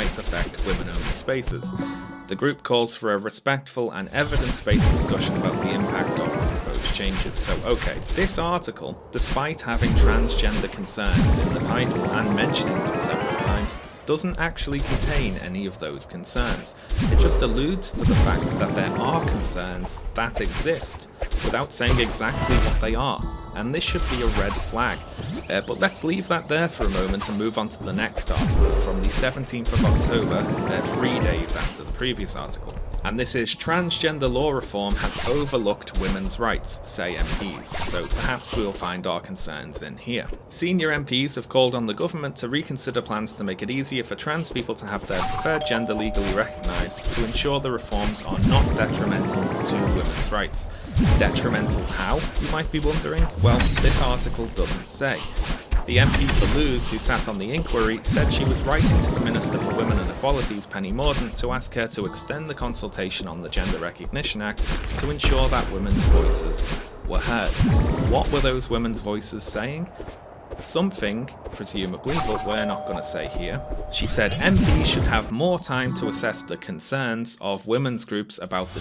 might affect women-owned spaces. The group calls for a respectful and evidence-based discussion about the impact of the proposed changes. So okay, this article, despite having transgender concerns in the title and mentioning them several times, doesn't actually contain any of those concerns. It just alludes to the fact that there are concerns that exist, without saying exactly what they are, and this should be a red flag. But let's leave that there for a moment and move on to the next article from the 17th of October, 3 days after the previous article. And this is transgender law reform has overlooked women's rights, say MPs, so perhaps we'll find our concerns in here. Senior MPs have called on the government to reconsider plans to make it easier for trans people to have their preferred gender legally recognised to ensure the reforms are not detrimental to women's rights. Detrimental how, you might be wondering? Well, this article doesn't say. The MP for Lewes, who sat on the inquiry, said she was writing to the Minister for Women and Equalities, Penny Mordaunt, to ask her to extend the consultation on the Gender Recognition Act to ensure that women's voices were heard. What were those women's voices saying? Something, presumably, but we're not going to say here. She said MPs should have more time to assess the concerns of women's groups about the